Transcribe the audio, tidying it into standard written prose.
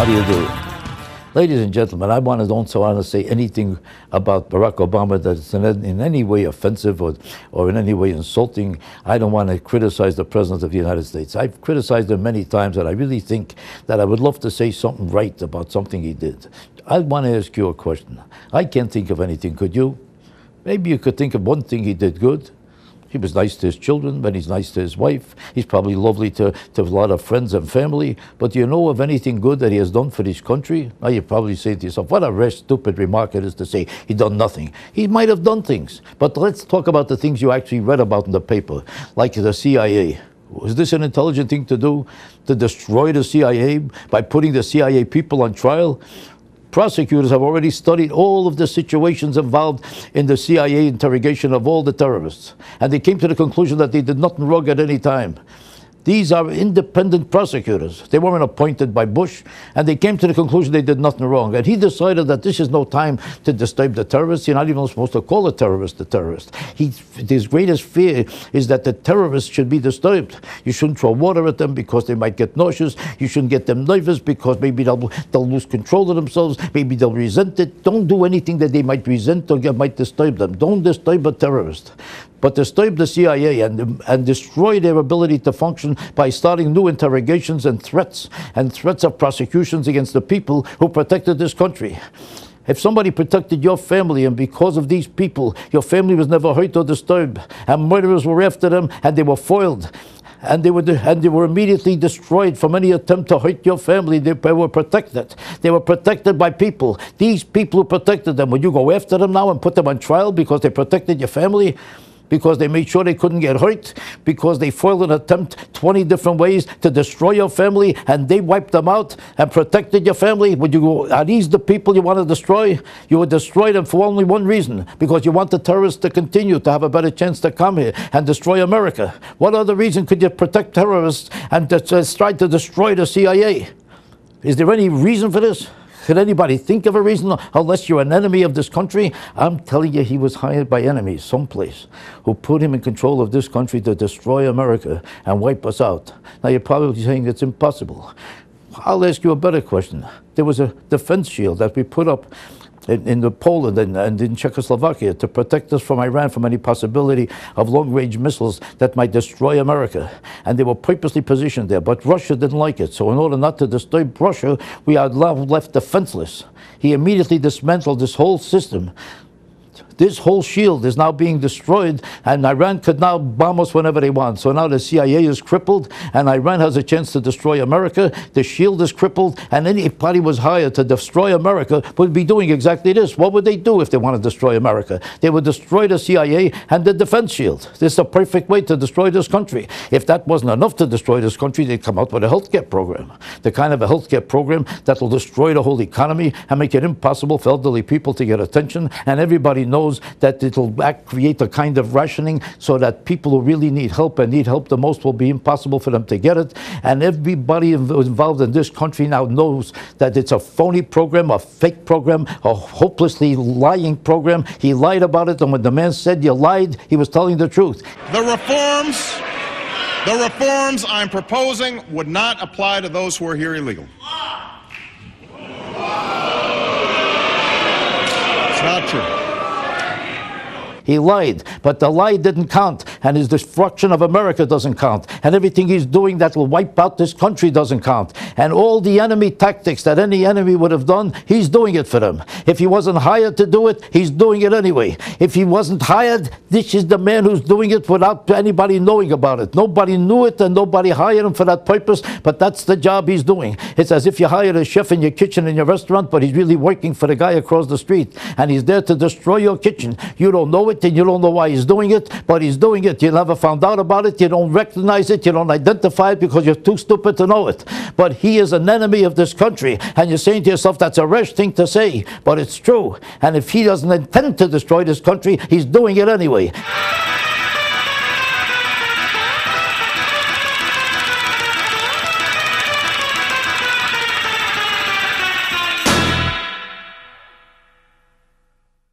How do you do? Ladies and gentlemen, I don't want to say anything about Barack Obama that's in any way offensive or in any way insulting. I don't want to criticize the President of the United States. I've criticized him many times, and I really think that I would love to say something right about something he did. I want to ask you a question. I can't think of anything, could you? Maybe you could think of one thing he did good. He was nice to his children, but he's nice to his wife. He's probably lovely to a lot of friends and family. But do you know of anything good that he has done for this country? Now you're probably saying to yourself, what a rash, stupid remark it is to say he done nothing. He might have done things. But let's talk about the things you actually read about in the paper, like the CIA. Was this an intelligent thing to do, to destroy the CIA by putting the CIA people on trial? Prosecutors have already studied all of the situations involved in the CIA interrogation of all the terrorists, and they came to the conclusion that they did nothing wrong at any time. These are independent prosecutors. They weren't appointed by Bush, and they came to the conclusion they did nothing wrong. And he decided that this is no time to disturb the terrorists. You're not even supposed to call a terrorist a terrorist. His greatest fear is that the terrorists should be disturbed. You shouldn't throw water at them because they might get nauseous. You shouldn't get them nervous because maybe they'll lose control of themselves. Maybe they'll resent it. Don't do anything that they might resent or might disturb them. Don't disturb a terrorist. But disturb the CIA and destroy their ability to function by starting new interrogations and threats of prosecutions against the people who protected this country. If somebody protected your family and because of these people, your family was never hurt or disturbed, and murderers were after them and they were foiled, and they were immediately destroyed from any attempt to hurt your family. They were protected. They were protected by people. These people who protected them, would you go after them now and put them on trial because they protected your family? Because they made sure they couldn't get hurt, because they foiled an attempt 20 different ways to destroy your family, and they wiped them out and protected your family? Would you go, are these the people you want to destroy? You would destroy them for only one reason, because you want the terrorists to continue to have a better chance to come here and destroy America. What other reason could you protect terrorists and try to destroy the CIA? Is there any reason for this? Could anybody think of a reason unless you're an enemy of this country? I'm telling you, he was hired by enemies someplace who put him in control of this country to destroy America and wipe us out. Now you're probably saying it's impossible. I'll ask you a better question. There was a defense shield that we put up in Poland and in Czechoslovakia to protect us from Iran from any possibility of long-range missiles that might destroy America. And they were purposely positioned there, but Russia didn't like it. So in order not to disturb Russia, we are left defenseless. He immediately dismantled this whole system. This whole shield is now being destroyed, and Iran could now bomb us whenever they want. So now the CIA is crippled, and Iran has a chance to destroy America. The shield is crippled, and anybody was hired to destroy America would be doing exactly this. What would they do if they want to destroy America? They would destroy the CIA and the defense shield. This is a perfect way to destroy this country. If that wasn't enough to destroy this country, they'd come out with a healthcare program. The kind of a healthcare program that will destroy the whole economy and make it impossible for elderly people to get attention, and everybody knows that it will create a kind of rationing so that people who really need help and need help the most will be impossible for them to get it. And everybody involved in this country now knows that it's a phony program, a fake program, a hopelessly lying program. He lied about it, and when the man said you lied, he was telling the truth. The reforms I'm proposing would not apply to those who are here illegally. It's not true. He lied, but the lie didn't count, and his destruction of America doesn't count, and everything he's doing that will wipe out this country doesn't count, and all the enemy tactics that any enemy would have done, he's doing it for them. If he wasn't hired to do it, he's doing it anyway. If he wasn't hired, this is the man who's doing it without anybody knowing about it. Nobody knew it, and nobody hired him for that purpose, but that's the job he's doing. It's as if you hired a chef in your kitchen in your restaurant, but he's really working for the guy across the street, and he's there to destroy your kitchen. You don't know it, and you don't know why he's doing it, but he's doing it. You never found out about it, you don't recognize it, you don't identify it because you're too stupid to know it. But he is an enemy of this country, and you're saying to yourself, that's a rash thing to say, but it's true. And if he doesn't intend to destroy this country, he's doing it anyway.